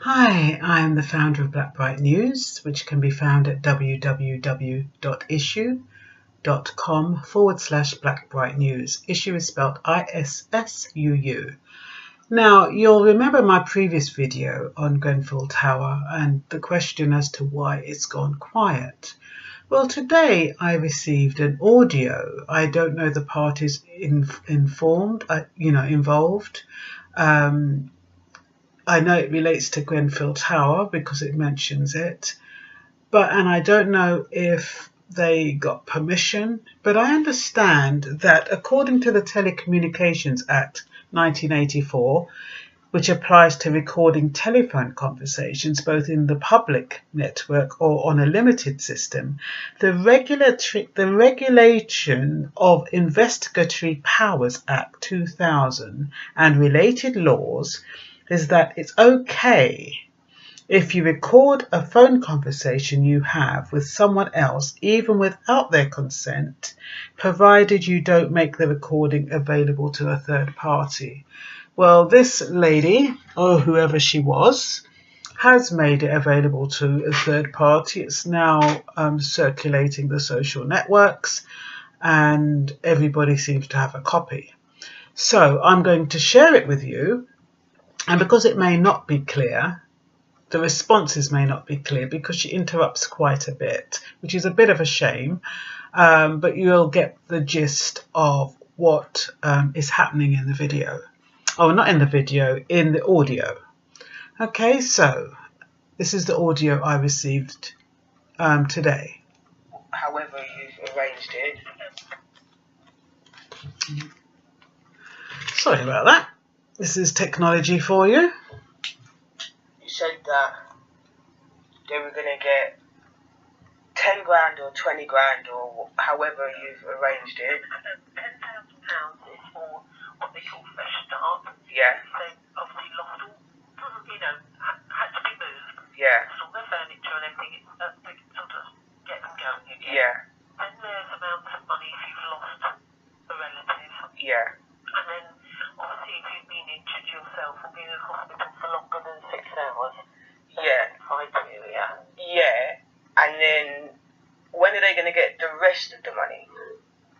Hi, I'm the founder of Blackbright News, which can be found at www.issuu.com/Blackbright News. Issue is spelled ISSUU. Now, you'll remember my previous video on Grenfell Tower and the question as to why it's gone quiet. Well, today I received an audio. I don't know the parties involved. I know it relates to Grenfell Tower because it mentions it, and I don't know if they got permission, but I understand that according to the Telecommunications Act 1984, which applies to recording telephone conversations both in the public network or on a limited system, the Regulation of Investigatory Powers Act 2000 and related laws is that it's okay if you record a phone conversation you have with someone else, even without their consent, provided you don't make the recording available to a third party. Well, this lady, or whoever she was, has made it available to a third party. It's now circulating the social networks, and everybody seems to have a copy. So I'm going to share it with you. And because it may not be clear, the responses may not be clear because she interrupts quite a bit, which is a bit of a shame, but you'll get the gist of what is happening in the video. Oh, not in the video, in the audio. Okay, so this is the audio I received today. However you've arranged it. Sorry about that. This is technology for you. You said that they were going to get 10 grand or 20 grand or however you've arranged it. £10,000 is for what they call fresh start. Yeah. They obviously lost all, had to be moved. Yeah. Lost all their furniture and everything. They can sort of get them going again. Yeah. Then there's amounts of money if you've lost a relative. Yeah. And then obviously if you've been injured yourself or been in hospital for longer than 6 hours. Yeah. Criteria. Yeah. And then when are they going to get the rest of the money?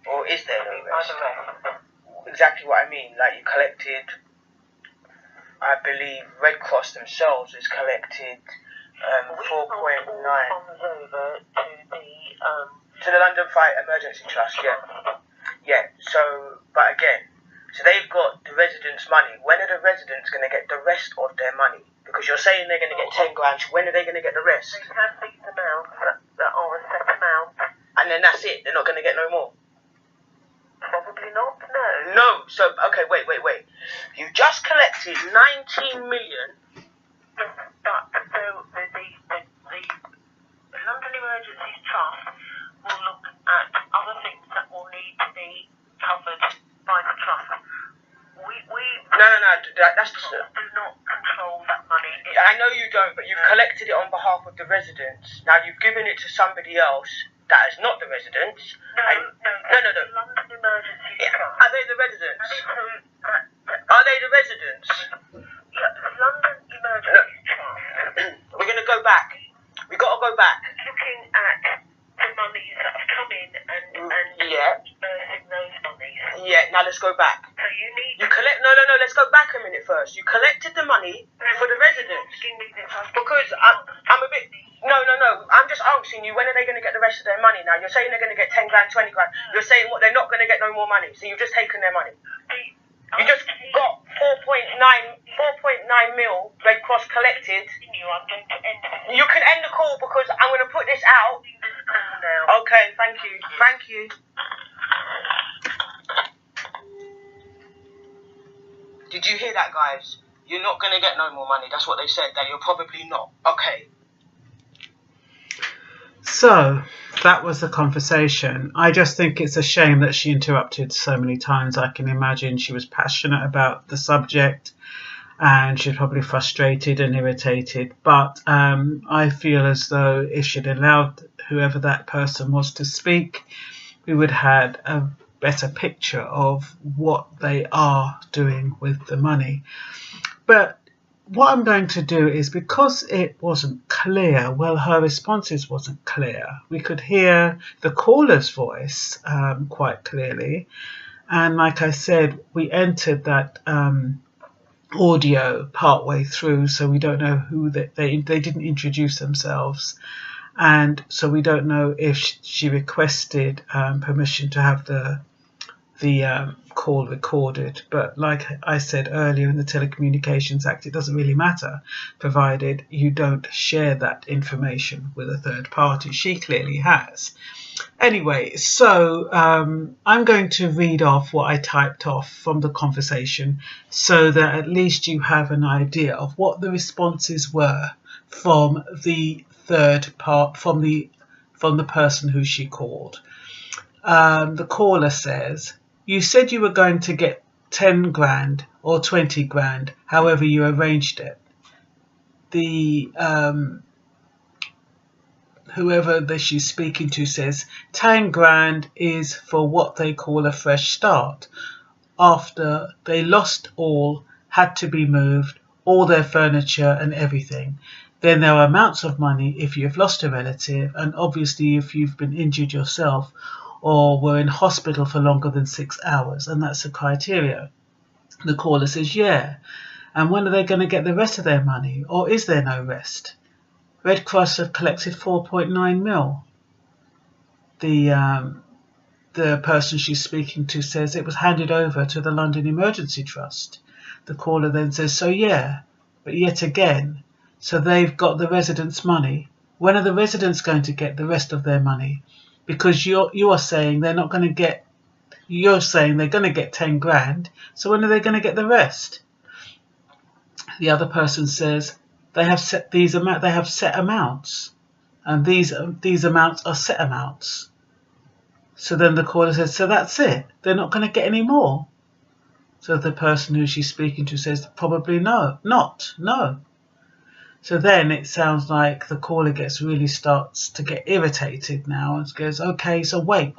Or is there no rest? The rest. Exactly what I mean. Like you collected, I believe Red Cross themselves has collected 4.9 funds over to the London Fire Emergency Trust. Yeah. Yeah. So, but again, so they've got the residents' money. When are the residents going to get the rest of their money? Because you're saying they're going to get 10 grand. When are they going to get the rest? They have these amounts that are a set amount. And then that's it. They're not going to get no more. Probably not. No. No. So okay, wait. You just collected 19 million. But the London Emergency Trust will look at other things that will need to be covered by the trust. No. That's Do not control that money. I know you don't, but you've collected it on behalf of the residents. Now you've given it to somebody else that is not the residents. No. The London Emergency Trust. Are they the residents? Are they the residents? Yeah, the London Emergency Trust. We're going to go back. We've got to go back. Looking at the monies that have come in and yeah. dispersing those monies. Yeah, now let's go back. So you need No, let's go back a minute first. You collected the money for the residents. Because I'm a bit... No. I'm just asking you, when are they going to get the rest of their money now? You're saying they're going to get 10 grand, 20 grand. You're saying what? They're not going to get no more money. So you've just taken their money. You just got 4.9 mil Red Cross collected. You can end the call because I'm going to put this out. Okay, thank you. Did you hear that, guys? You're not going to get no more money. That's what they said, that you're probably not. Okay. So that was the conversation. I just think it's a shame that she interrupted so many times. I can imagine she was passionate about the subject and she's probably frustrated and irritated. But I feel as though if she'd allowed whoever that person was to speak, we would have had a better picture of what they are doing with the money. But what I'm going to do is, because it wasn't clear, well, her responses wasn't clear. We could hear the caller's voice quite clearly. And like I said, we entered that audio partway through, so we don't know who they didn't introduce themselves. And so we don't know if she requested permission to have the call recorded. But like I said earlier, in the Telecommunications Act, it doesn't really matter, provided you don't share that information with a third party. She clearly has. Anyway, so I'm going to read off what I typed off from the conversation, so that at least you have an idea of what the responses were from the third part, from the person who she called. The caller says, "You said you were going to get 10 grand or 20 grand, however you arranged it." The whoever that she's speaking to says 10 grand is for what they call a fresh start, after they lost all, had to be moved, all their furniture and everything. Then there are amounts of money if you've lost a relative, and obviously if you've been injured yourself or were in hospital for longer than 6 hours, and that's the criteria. The caller says, yeah, and when are they going to get the rest of their money, or is there no rest? Red Cross have collected 4.9 mil. The person she's speaking to says it was handed over to the London Emergency Trust. The caller then says, so yeah, but yet again, so they've got the residents' money. When are the residents going to get the rest of their money? Because you are saying they're not going to get, you're saying they're going to get 10 grand, so when are they going to get the rest? The other person says they have set set amounts, and these amounts are set amounts. So then the caller says, so that's it, they're not going to get any more? So the person who she's speaking to says, probably no. So then it sounds like the caller starts to get irritated now and goes, okay, so wait.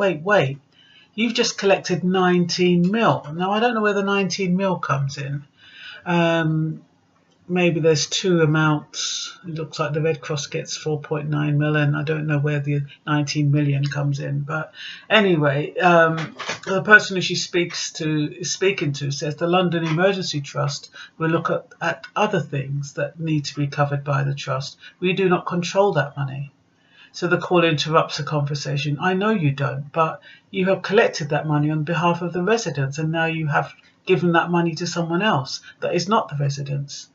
You've just collected 19 mil. Now, I don't know where the 19 mil comes in. Maybe there's two amounts. It looks like the Red Cross gets 4.9 million. I don't know where the 19 million comes in. But anyway, the person who she is speaking to says the London Emergency Trust will look at other things that need to be covered by the trust. We do not control that money. So the caller interrupts the conversation. I know you don't, but you have collected that money on behalf of the residents, and now you have given that money to someone else that is not the residents.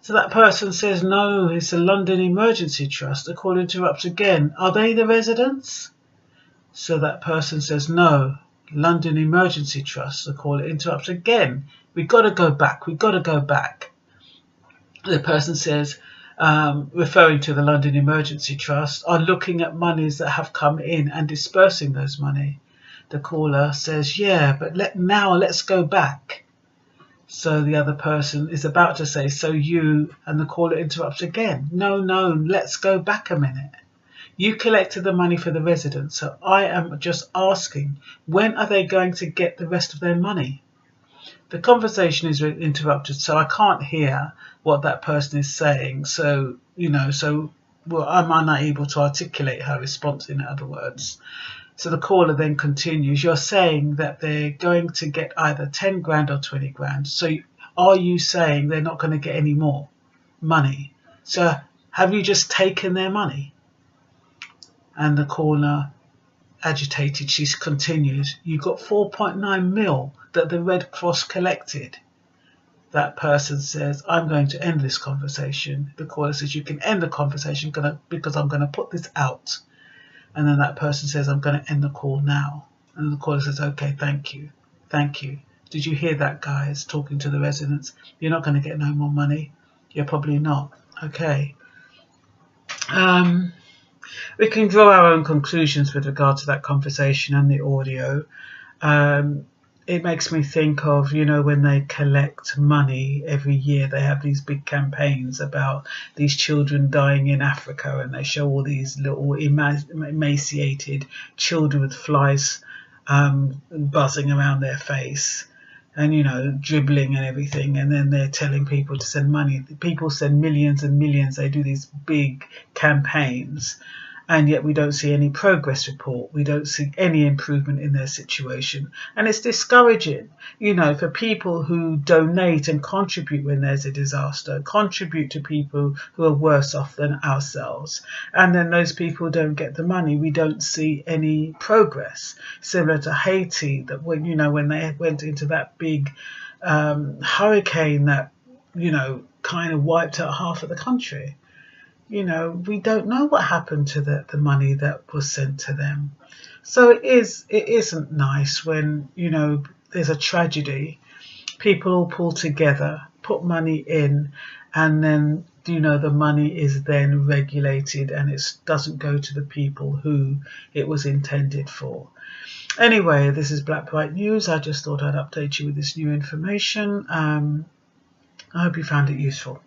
So that person says, no, it's the London Emergency Trust. The caller interrupts again. Are they the residents? So that person says, no, London Emergency Trust. The caller interrupts again. We've got to go back. The person says, referring to the London Emergency Trust, are looking at monies that have come in and dispersing those money. The caller says, yeah, but let's go back. So the other person is about to say, so you, and the caller interrupts again. No, let's go back a minute. You collected the money for the residents, so I am just asking, when are they going to get the rest of their money? The conversation is interrupted, so I can't hear what that person is saying. So, I'm unable to articulate her response, in other words. So the caller then continues, you're saying that they're going to get either 10 grand or 20 grand. So are you saying they're not going to get any more money? So have you just taken their money? And the caller, agitated, she continues, you got 4.9 mil that the Red Cross collected. That person says, I'm going to end this conversation. The caller says, you can end the conversation because I'm going to put this out. And then that person says, I'm going to end the call now. And the caller says, okay, thank you. Did you hear that, guys, talking to the residents? You're not going to get no more money. You're probably not. Okay. We can draw our own conclusions with regard to that conversation and the audio. It makes me think of, when they collect money every year, they have these big campaigns about these children dying in Africa, and they show all these little emaciated children with flies buzzing around their face. and, you know, dribbling and everything, and then they're telling people to send money. People send millions and millions. They do these big campaigns, and yet we don't see any progress report. We don't see any improvement in their situation. And it's discouraging, you know, for people who donate and contribute when there's a disaster, contribute to people who are worse off than ourselves. And then those people don't get the money. We don't see any progress. Similar to Haiti, that when, you know, when they went into that big hurricane that, you know, kind of wiped out half of the country. You know, we don't know what happened to the money that was sent to them. So it isn't nice when, you know, there's a tragedy, people all pull together, put money in, and then, you know, the money is then regulated and it doesn't go to the people who it was intended for. Anyway, this is Blackbright News. I just thought I'd update you with this new information. I hope you found it useful.